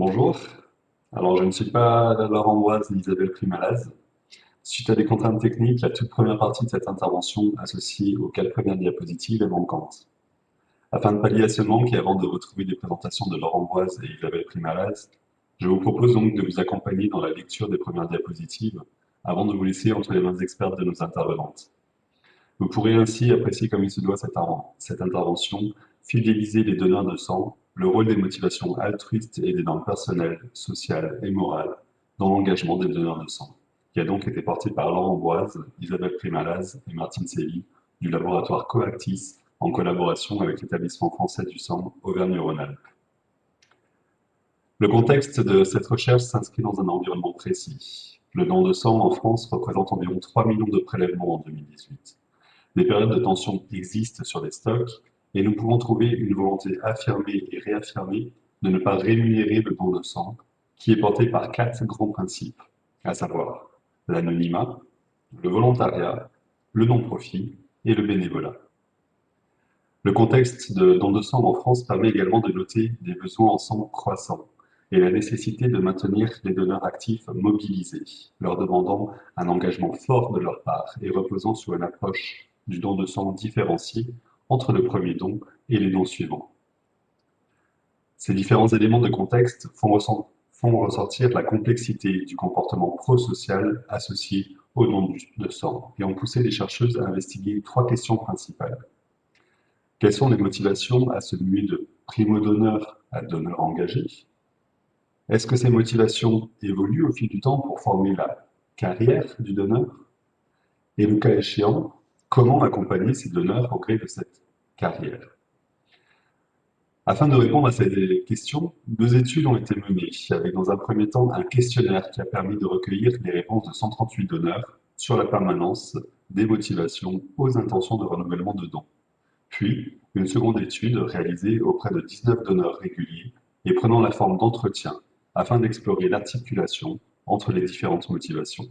Bonjour. Alors, je ne suis pas Laurent Ambroise ni Isabelle Primalaz. Suite à des contraintes techniques, la toute première partie de cette intervention, associée aux 4 premières diapositives, est manquante. Afin de pallier à ce manque et avant de retrouver les présentations de Laurent Ambroise et Isabelle Primalaz, je vous propose donc de vous accompagner dans la lecture des premières diapositives avant de vous laisser entre les mains expertes de nos intervenantes. Vous pourrez ainsi apprécier comme il se doit cette intervention, fidéliser les donneurs de sang, le rôle des motivations altruistes et des normes personnelles, sociales et morales dans l'engagement des donneurs de sang, qui a donc été porté par Laurent Ambroise, Isabelle Primalaz et Martine Sévy du laboratoire Coactis en collaboration avec l'Établissement français du sang Auvergne-Rhône-Alpes. Le contexte de cette recherche s'inscrit dans un environnement précis. Le don de sang en France représente environ 3 millions de prélèvements en 2018. Des périodes de tension existent sur les stocks et nous pouvons trouver une volonté affirmée et réaffirmée de ne pas rémunérer le don de sang, qui est porté par 4 grands principes, à savoir l'anonymat, le volontariat, le non-profit et le bénévolat. Le contexte de don de sang en France permet également de noter des besoins en sang croissants et la nécessité de maintenir les donneurs actifs mobilisés, leur demandant un engagement fort de leur part et reposant sur une approche du don de sang différenciée entre le premier don et les dons suivants. Ces différents éléments de contexte font ressortir la complexité du comportement prosocial associé au don de sang et ont poussé les chercheuses à investiguer 3 questions principales. Quelles sont les motivations à se muer de primo-donneur à donneur engagé? Est-ce que ces motivations évoluent au fil du temps pour former la carrière du donneur? Et le cas échéant, comment accompagner ces donneurs au gré de cette carrière? Afin de répondre à ces questions, 2 études ont été menées, avec dans un premier temps un questionnaire qui a permis de recueillir les réponses de 138 donneurs sur la permanence des motivations aux intentions de renouvellement de dons. Puis, une seconde étude réalisée auprès de 19 donneurs réguliers et prenant la forme d'entretiens afin d'explorer l'articulation entre les différentes motivations.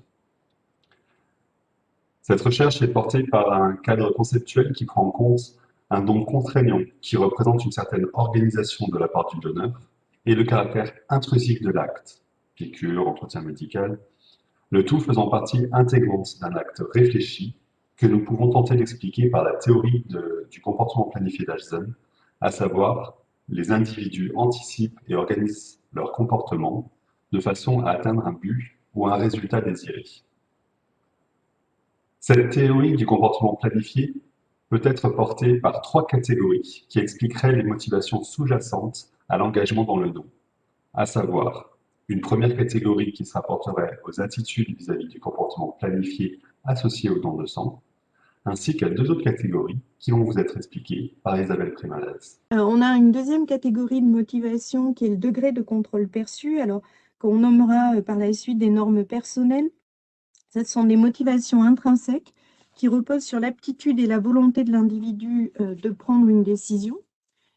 Cette recherche est portée par un cadre conceptuel qui prend en compte un don contraignant qui représente une certaine organisation de la part du donneur et le caractère intrusif de l'acte, piqûre, entretien médical, le tout faisant partie intégrante d'un acte réfléchi que nous pouvons tenter d'expliquer par la théorie du comportement planifié d'Ashzen, à savoir les individus anticipent et organisent leur comportement de façon à atteindre un but ou un résultat désiré. Cette théorie du comportement planifié peut être portée par 3 catégories qui expliqueraient les motivations sous-jacentes à l'engagement dans le don, à savoir une première catégorie qui se rapporterait aux attitudes vis-à-vis du comportement planifié associé au don de sang, ainsi qu'à 2 autres catégories qui vont vous être expliquées par Isabelle Primalaz. On a une deuxième catégorie de motivation qui est le degré de contrôle perçu, alors qu'on nommera par la suite des normes personnelles. Ce sont des motivations intrinsèques qui reposent sur l'aptitude et la volonté de l'individu de prendre une décision.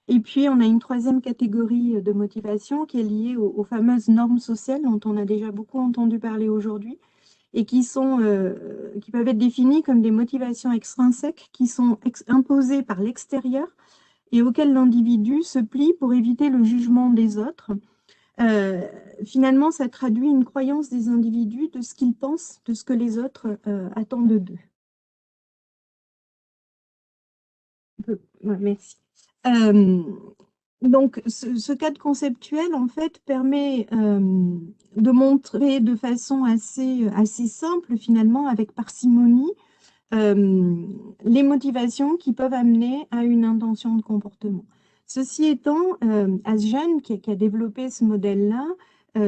Et puis, on a une troisième catégorie de motivation qui est liée aux fameuses normes sociales dont on a déjà beaucoup entendu parler aujourd'hui et qui peuvent être définies comme des motivations extrinsèques qui sont imposées par l'extérieur et auxquelles l'individu se plie pour éviter le jugement des autres. Finalement, ça traduit une croyance des individus de ce qu'ils pensent, de ce que les autres attendent d'eux. Ouais, merci. Donc, ce cadre conceptuel, en fait, permet de montrer de façon assez simple, finalement, avec parcimonie, les motivations qui peuvent amener à une intention de comportement. Ceci étant, Ashgen, qui a développé ce modèle-là,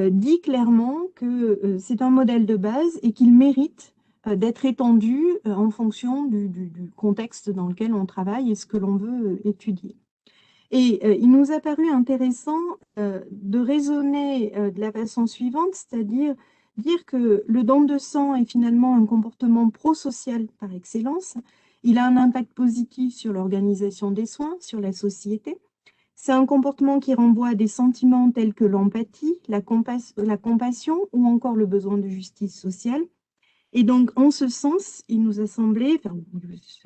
dit clairement que c'est un modèle de base et qu'il mérite d'être étendu en fonction du contexte dans lequel on travaille et ce que l'on veut étudier. Et il nous a paru intéressant de raisonner de la façon suivante, c'est-à-dire dire que le don de sang est finalement un comportement prosocial par excellence. Il a un impact positif sur l'organisation des soins, sur la société. C'est un comportement qui renvoie à des sentiments tels que l'empathie, la compassion ou encore le besoin de justice sociale. Et donc, en ce sens, il nous a semblé,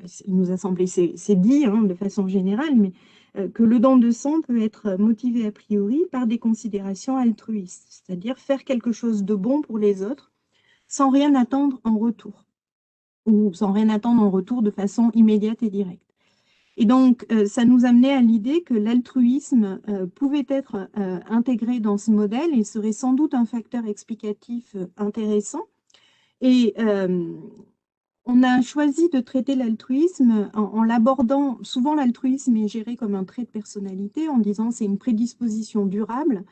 c'est dit de façon générale, mais que le don de sang peut être motivé a priori par des considérations altruistes, c'est-à-dire faire quelque chose de bon pour les autres sans rien attendre en retour, ou sans rien attendre en retour de façon immédiate et directe. Et donc, ça nous amenait à l'idée que l'altruisme pouvait être intégré dans ce modèle et serait sans doute un facteur explicatif intéressant. Et on a choisi de traiter l'altruisme en l'abordant, souvent l'altruisme est géré comme un trait de personnalité, en disant c'est une prédisposition durable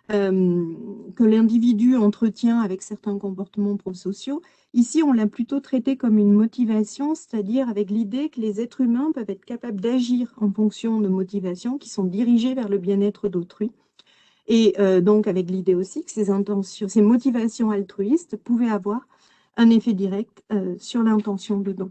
que l'individu entretient avec certains comportements prosociaux. Ici, on l'a plutôt traité comme une motivation, c'est-à-dire avec l'idée que les êtres humains peuvent être capables d'agir en fonction de motivations qui sont dirigées vers le bien-être d'autrui. Et donc avec l'idée aussi que ces intentions, ces motivations altruistes pouvaient avoir un effet direct sur l'intention de don.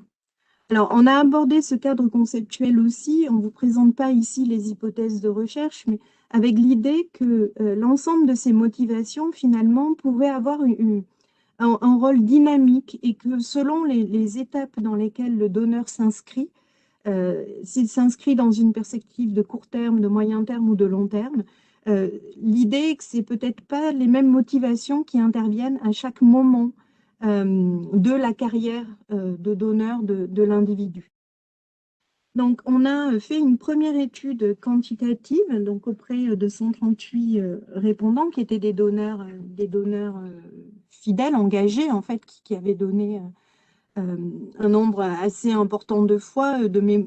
Alors, on a abordé ce cadre conceptuel aussi, on ne vous présente pas ici les hypothèses de recherche, mais avec l'idée que l'ensemble de ces motivations, finalement, pouvaient avoir un rôle dynamique et que selon les étapes dans lesquelles le donneur s'inscrit, s'il s'inscrit dans une perspective de court terme, de moyen terme ou de long terme, l'idée est que ce n'est peut-être pas les mêmes motivations qui interviennent à chaque moment de la carrière de donneur de l'individu. Donc, on a fait une première étude quantitative donc auprès de 138 répondants qui étaient des donneurs fidèles, engagés, en fait, qui avaient donné un nombre assez important de fois.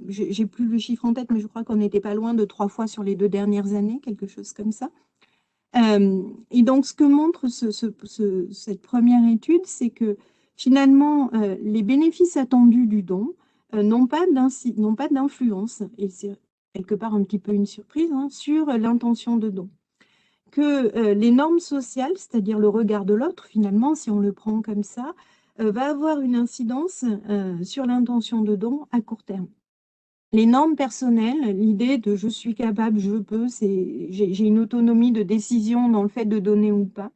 J'ai plus le chiffre en tête, mais je crois qu'on n'était pas loin de 3 fois sur les 2 dernières années, quelque chose comme ça. Et donc, ce que montre cette première étude, c'est que finalement, les bénéfices attendus du don n'ont pas d'influence, et c'est quelque part un petit peu une surprise, hein, sur l'intention de don. Que les normes sociales, c'est-à-dire le regard de l'autre, finalement, si on le prend comme ça, va avoir une incidence sur l'intention de don à court terme. Les normes personnelles, l'idée de je suis capable, je peux, j'ai une autonomie de décision dans le fait de donner ou pas,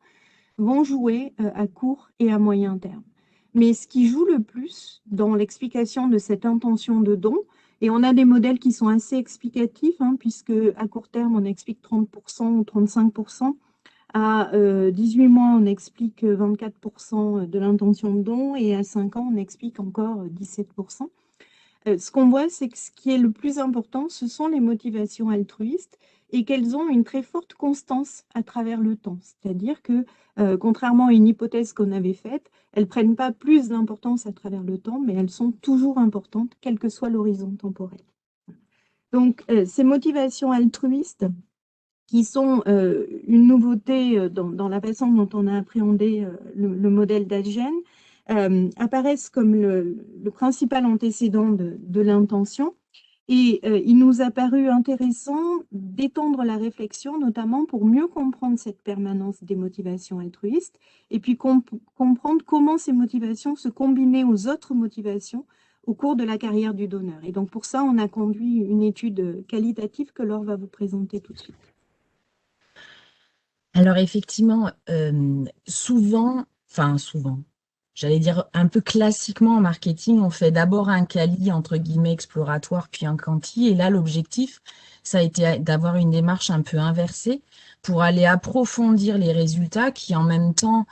vont jouer à court et à moyen terme. Mais ce qui joue le plus dans l'explication de cette intention de don, et on a des modèles qui sont assez explicatifs, hein, puisque à court terme, on explique 30% ou 35%, à 18 mois, on explique 24% de l'intention de don, et à 5 ans, on explique encore 17%. Ce qu'on voit, c'est que ce qui est le plus important, ce sont les motivations altruistes et qu'elles ont une très forte constance à travers le temps. C'est-à-dire que, contrairement à une hypothèse qu'on avait faite, elles ne prennent pas plus d'importance à travers le temps, mais elles sont toujours importantes, quel que soit l'horizon temporel. Donc, ces motivations altruistes, qui sont une nouveauté dans la façon dont on a appréhendé le modèle d'Adgen, apparaissent comme le principal antécédent de l'intention. Et il nous a paru intéressant d'étendre la réflexion, notamment pour mieux comprendre cette permanence des motivations altruistes, et puis comprendre comment ces motivations se combinaient aux autres motivations au cours de la carrière du donneur. Et donc pour ça, on a conduit une étude qualitative que Laure va vous présenter tout de suite. Alors effectivement, souvent, j'allais dire un peu classiquement en marketing, on fait d'abord un quali entre guillemets exploratoire, puis un quanti. Et là, l'objectif, ça a été d'avoir une démarche un peu inversée pour aller approfondir les résultats qui en même temps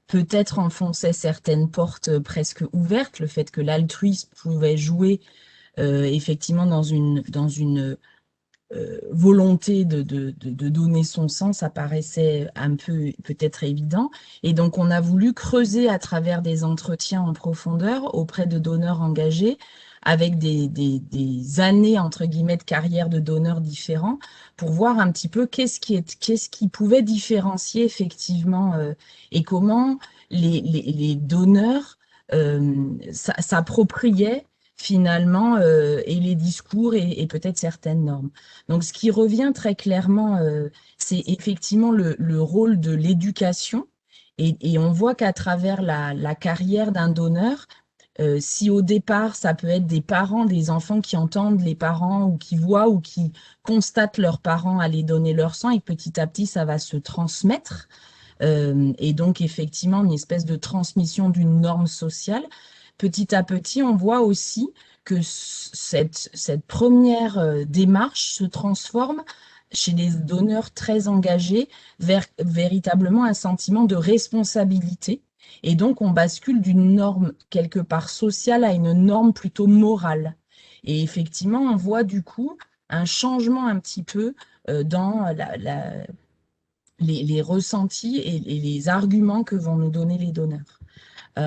peut-être enfonçaient certaines portes presque ouvertes, le fait que l'altruisme pouvait jouer effectivement dans une volonté de donner son sens apparaissait un peu peut-être évident. Et donc, on a voulu creuser à travers des entretiens en profondeur auprès de donneurs engagés avec des années, entre guillemets, de carrière de donneurs différents pour voir un petit peu qu'est-ce qui pouvait différencier effectivement et comment les donneurs s'appropriaient finalement, et les discours et peut-être certaines normes. Donc, ce qui revient très clairement, c'est effectivement le rôle de l'éducation. Et on voit qu'à travers la carrière d'un donneur, si au départ, ça peut être des parents, des enfants qui entendent les parents ou qui voient ou qui constatent leurs parents aller donner leur sang et petit à petit, ça va se transmettre. Et donc, effectivement, une espèce de transmission d'une norme sociale. petit à petit, on voit aussi que cette première démarche se transforme chez les donneurs très engagés vers véritablement un sentiment de responsabilité. Et donc, on bascule d'une norme quelque part sociale à une norme plutôt morale. Et effectivement, on voit du coup un changement un petit peu dans les ressentis et les arguments que vont nous donner les donneurs.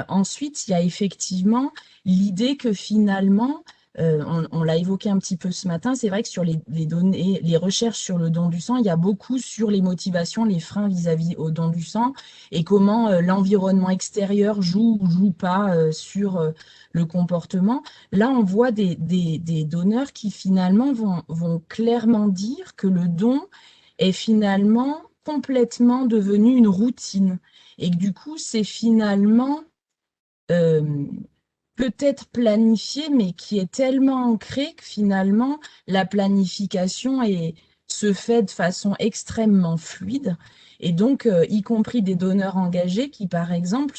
Ensuite, il y a effectivement l'idée que finalement, on l'a évoqué un petit peu ce matin, c'est vrai que sur les données, les recherches sur le don du sang, il y a beaucoup sur les motivations, les freins vis-à-vis au don du sang et comment l'environnement extérieur joue ou joue pas sur le comportement. Là, on voit des donneurs qui finalement vont clairement dire que le don est finalement complètement devenu une routine et que du coup, c'est finalement euh, peut-être planifié, mais qui est tellement ancré que finalement, la planification se fait de façon extrêmement fluide. Et donc, y compris des donneurs engagés qui, par exemple,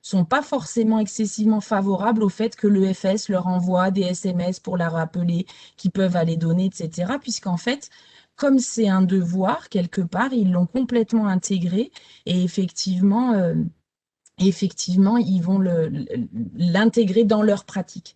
sont pas forcément excessivement favorables au fait que l'EFS leur envoie des SMS pour la rappeler qu'ils peuvent aller donner, etc. Puisqu'en fait, comme c'est un devoir, quelque part, ils l'ont complètement intégré et effectivement, ils vont l'intégrer dans leur pratique.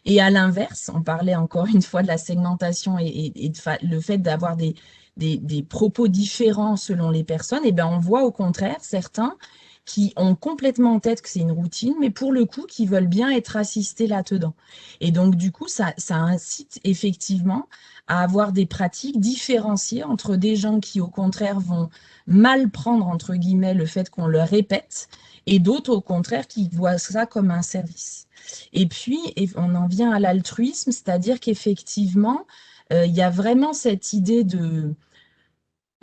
Et à l'inverse, on parlait encore une fois de la segmentation et le fait d'avoir des propos différents selon les personnes, et bien on voit au contraire certains qui ont complètement en tête que c'est une routine, mais pour le coup, qui veulent bien être assistés là-dedans. Et donc, du coup, ça incite effectivement à avoir des pratiques différenciées entre des gens qui, au contraire, vont mal prendre, entre guillemets, le fait qu'on le répète, et d'autres, au contraire, qui voient ça comme un service. Et puis, on en vient à l'altruisme, c'est-à-dire qu'effectivement, il y a vraiment cette idée de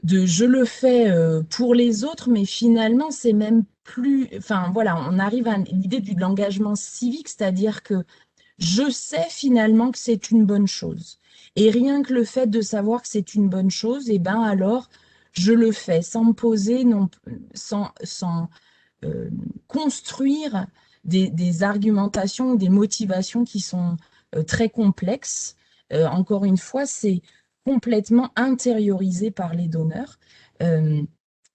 je le fais pour les autres, mais finalement, c'est même plus. Enfin, voilà, on arrive à l'idée de l'engagement civique, c'est-à-dire que je sais finalement que c'est une bonne chose. Et rien que le fait de savoir que c'est une bonne chose, et ben alors, je le fais sans me poser, non, sans construire des argumentations, des motivations qui sont très complexes. Encore une fois, c'est complètement intériorisé par les donneurs. Euh,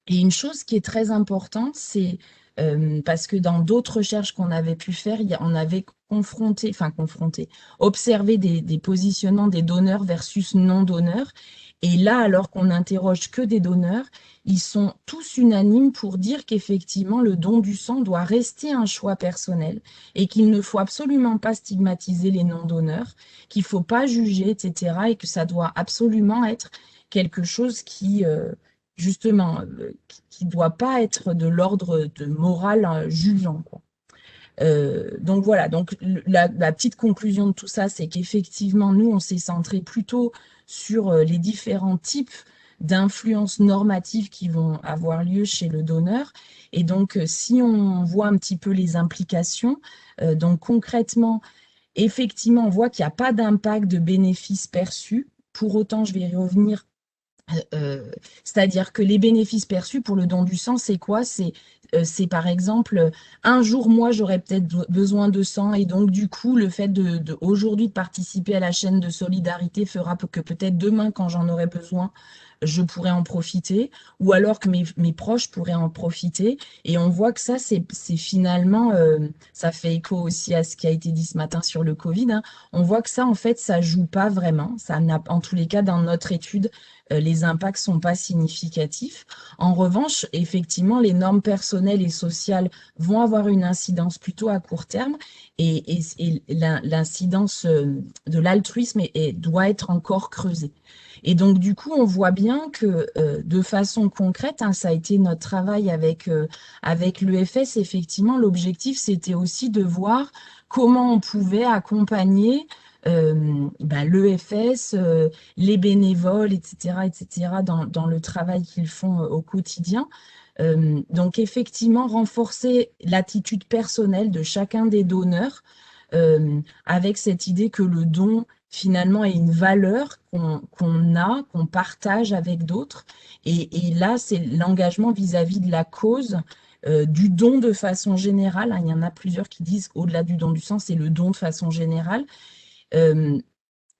et une chose qui est très importante, c'est parce que dans d'autres recherches qu'on avait pu faire, on avait observé des positionnements des donneurs versus non-donneurs. Et là, alors qu'on n'interroge que des donneurs, ils sont tous unanimes pour dire qu'effectivement, le don du sang doit rester un choix personnel et qu'il ne faut absolument pas stigmatiser les non-donneurs, qu'il ne faut pas juger, etc. et que ça doit absolument être quelque chose qui, justement, qui ne doit pas être de l'ordre de morale jugeant, quoi. Donc voilà, donc la petite conclusion de tout ça, c'est qu'effectivement, nous, on s'est centré plutôt sur les différents types d'influences normatives qui vont avoir lieu chez le donneur. Et donc, si on voit un petit peu les implications, donc concrètement, effectivement, on voit qu'il n'y a pas d'impact de bénéfices perçus. Pour autant, je vais y revenir. C'est-à-dire que les bénéfices perçus pour le don du sang, c'est quoi? C'est par exemple, un jour, moi, j'aurais peut-être besoin de sang et donc du coup, le fait aujourd'hui de participer à la chaîne de solidarité fera que peut-être demain, quand j'en aurai besoin, je pourrais en profiter ou alors que mes proches pourraient en profiter. Et on voit que ça, c'est finalement, ça fait écho aussi à ce qui a été dit ce matin sur le Covid, hein. On voit que ça, en fait, ça joue pas vraiment. Ça n'a, en tous les cas, dans notre étude, les impacts sont pas significatifs. En revanche, effectivement, les normes personnelles et sociales vont avoir une incidence plutôt à court terme et l'incidence de l'altruisme doit être encore creusée. Et donc, du coup, on voit bien que de façon concrète, hein, ça a été notre travail avec l'EFS, effectivement, l'objectif, c'était aussi de voir comment on pouvait accompagner l'EFS, les bénévoles, etc., dans le travail qu'ils font au quotidien. Donc, effectivement, renforcer l'attitude personnelle de chacun des donneurs avec cette idée que le don, finalement, est une valeur qu'on partage avec d'autres. Et là, c'est l'engagement vis-à-vis de la cause du don de façon générale, hein. Il y en a plusieurs qui disent au-delà du don du sang, c'est le don de façon générale.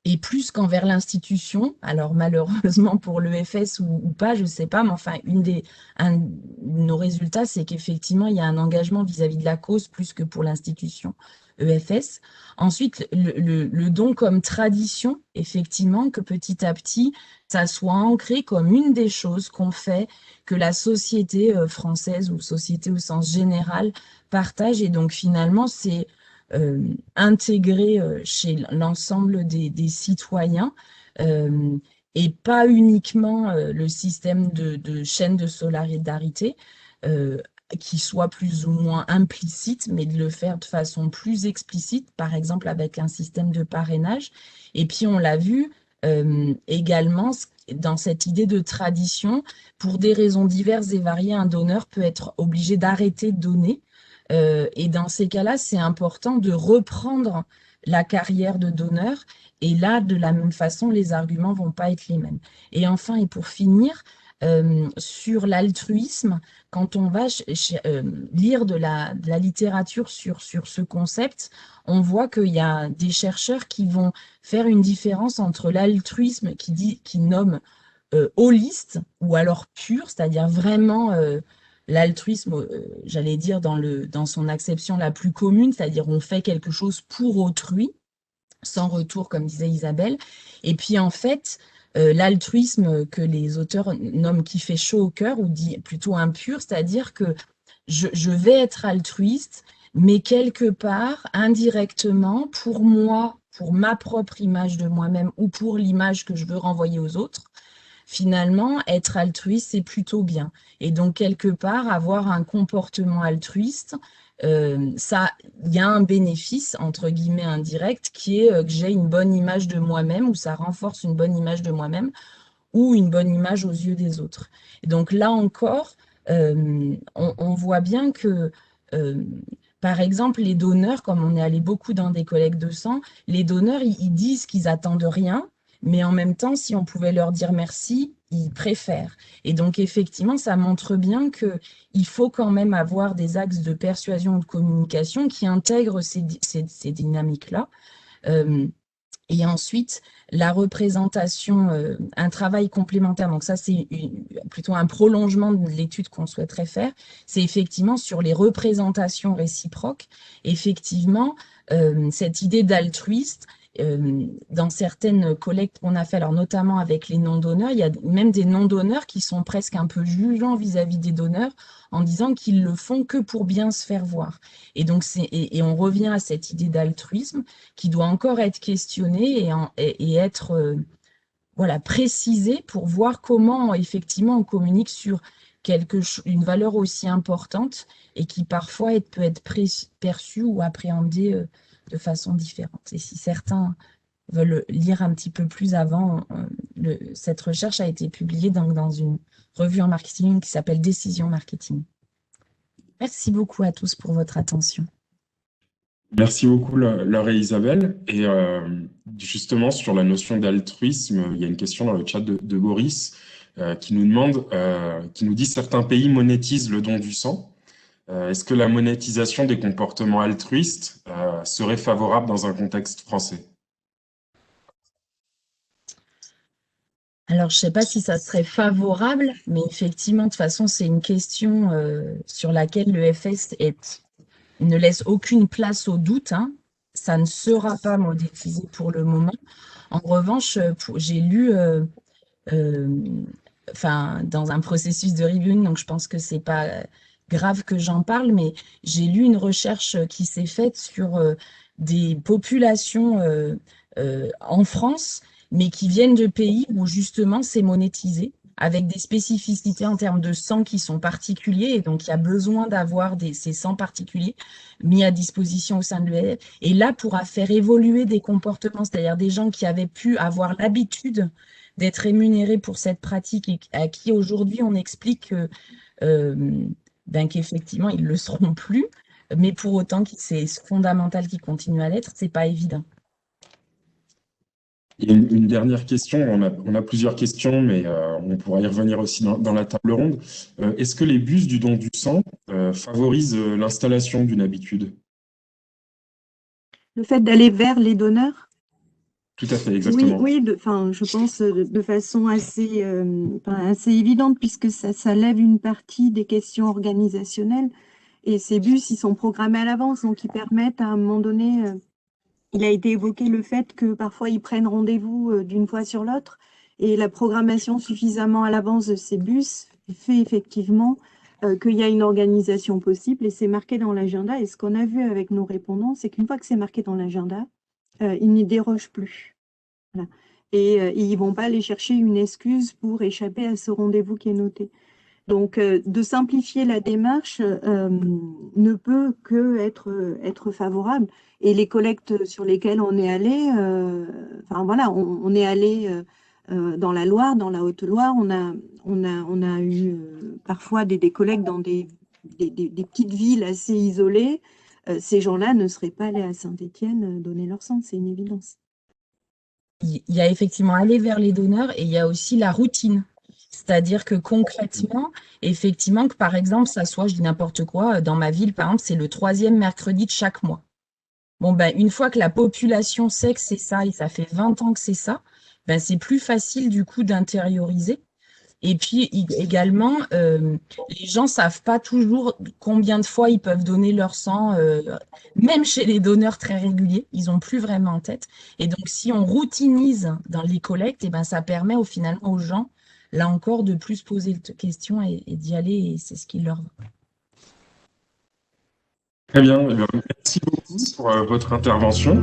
Et plus qu'envers l'institution, alors malheureusement pour l'EFS ou pas, je ne sais pas, mais enfin, un de nos résultats, c'est qu'effectivement, il y a un engagement vis-à-vis de la cause plus que pour l'institution EFS. Ensuite, le don comme tradition, effectivement, que petit à petit, ça soit ancré comme une des choses qu'on fait, que la société française ou société au sens général partage. Et donc, finalement, c'est intégré chez l'ensemble des citoyens et pas uniquement le système de chaîne de solidarité qui soit plus ou moins implicite, mais de le faire de façon plus explicite, par exemple avec un système de parrainage. Et puis on l'a vu également dans cette idée de tradition, pour des raisons diverses et variées, un donneur peut être obligé d'arrêter de donner. Et dans ces cas-là, c'est important de reprendre la carrière de donneur. Et là, de la même façon, les arguments vont pas être les mêmes. Et enfin, et pour finir, sur l'altruisme, quand on va lire de la littérature sur ce concept, on voit qu'il y a des chercheurs qui vont faire une différence entre l'altruisme qui nomme holiste ou alors pur, c'est-à-dire vraiment l'altruisme, j'allais dire dans son acception la plus commune, c'est-à-dire on fait quelque chose pour autrui, sans retour, comme disait Isabelle. Et puis en fait, l'altruisme que les auteurs nomment qui fait chaud au cœur, ou dit plutôt impur, c'est-à-dire que je vais être altruiste, mais quelque part, indirectement, pour moi, pour ma propre image de moi-même ou pour l'image que je veux renvoyer aux autres, finalement, être altruiste, c'est plutôt bien. Et donc, quelque part, avoir un comportement altruiste, ça, il y a un bénéfice, entre guillemets, indirect, qui est que j'ai une bonne image de moi-même, ou ça renforce une bonne image de moi-même, ou une bonne image aux yeux des autres. Et donc là encore, on voit bien que, euh, par exemple, les donneurs, comme on est allé beaucoup dans des collectes de sang, les donneurs, ils disent qu'ils attendent rien, mais en même temps, si on pouvait leur dire merci, ils préfèrent. Et donc, effectivement, ça montre bien qu'il faut quand même avoir des axes de persuasion ou de communication qui intègrent ces dynamiques-là. Euh, et ensuite, la représentation, un travail complémentaire, donc ça c'est plutôt un prolongement de l'étude qu'on souhaiterait faire, c'est effectivement sur les représentations réciproques. Effectivement, cette idée d'altruiste, dans certaines collectes qu'on a fait, alors notamment avec les non-donneurs, il y a même des non-donneurs qui sont presque un peu jugeants vis-à-vis des donneurs en disant qu'ils le font que pour bien se faire voir. Et donc, et on revient à cette idée d'altruisme qui doit encore être questionné et être voilà, précisé pour voir comment effectivement on communique sur une valeur aussi importante et qui parfois peut être perçue ou appréhendée de façon différente. Et si certains veulent lire un petit peu plus avant, cette recherche a été publiée dans une revue en marketing qui s'appelle Décision Marketing. Merci beaucoup à tous pour votre attention. Merci beaucoup, Laure et Isabelle. Et justement, sur la notion d'altruisme, il y a une question dans le chat de Boris qui nous demande, qui nous dit certains pays monétisent le don du sang. Est-ce que la monétisation des comportements altruistes serait favorable dans un contexte français? Alors, je ne sais pas si ça serait favorable, mais effectivement, de toute façon, c'est une question sur laquelle l'EFS ne laisse aucune place au doute, hein. Ça ne sera pas monétisé pour le moment. En revanche, j'ai lu, dans un processus de reviewing, donc je pense que c'est pas grave que j'en parle, mais j'ai lu une recherche qui s'est faite sur des populations en France, mais qui viennent de pays où justement c'est monétisé, avec des spécificités en termes de sang qui sont particuliers, et donc il y a besoin d'avoir ces sangs particuliers mis à disposition au sein de l'EF. Et là, pourra faire évoluer des comportements, c'est-à-dire des gens qui avaient pu avoir l'habitude d'être rémunérés pour cette pratique et à qui aujourd'hui on explique qu'effectivement ils ne le seront plus, mais pour autant que c'est fondamental qu'ils continuent à l'être, c'est pas évident. Il y a une dernière question, on a plusieurs questions, mais on pourra y revenir aussi dans la table ronde. Est-ce que les bus du don du sang favorisent l'installation d'une habitude? Le fait d'aller vers les donneurs? Tout à fait, Oui, exactement. oui, je pense de façon assez évidente, puisque ça lève une partie des questions organisationnelles. Et ces bus, ils sont programmés à l'avance, donc ils permettent à un moment donné, il a été évoqué le fait que parfois ils prennent rendez-vous d'une fois sur l'autre, et la programmation suffisamment à l'avance de ces bus fait effectivement qu'il y a une organisation possible, et c'est marqué dans l'agenda. Et ce qu'on a vu avec nos répondants, c'est qu'une fois que c'est marqué dans l'agenda, ils n'y dérogent plus. Voilà. Et ils vont pas aller chercher une excuse pour échapper à ce rendez-vous qui est noté. Donc, de simplifier la démarche ne peut que être favorable. Et les collectes sur lesquelles on est allé, enfin voilà, on est allé dans la Loire, dans la Haute-Loire, on a eu parfois des collectes dans des petites villes assez isolées. Ces gens-là ne seraient pas allés à Saint-Étienne donner leur sang, c'est une évidence. Il y a effectivement aller vers les donneurs et il y a aussi la routine. C'est-à-dire que concrètement, effectivement, que par exemple, ça soit, je dis n'importe quoi, dans ma ville, par exemple, c'est le 3e mercredi de chaque mois. Bon, ben, une fois que la population sait que c'est ça, et ça fait 20 ans que c'est ça, ben, c'est plus facile du coup d'intérioriser. Et puis également, les gens savent pas toujours combien de fois ils peuvent donner leur sang, même chez les donneurs très réguliers, ils ont plus vraiment en tête. Et donc, si on routinise dans les collectes, et ben, ça permet finalement aux gens, là encore, de plus poser de questions et d'y aller, et c'est ce qui leur va. Très bien, merci beaucoup pour votre intervention.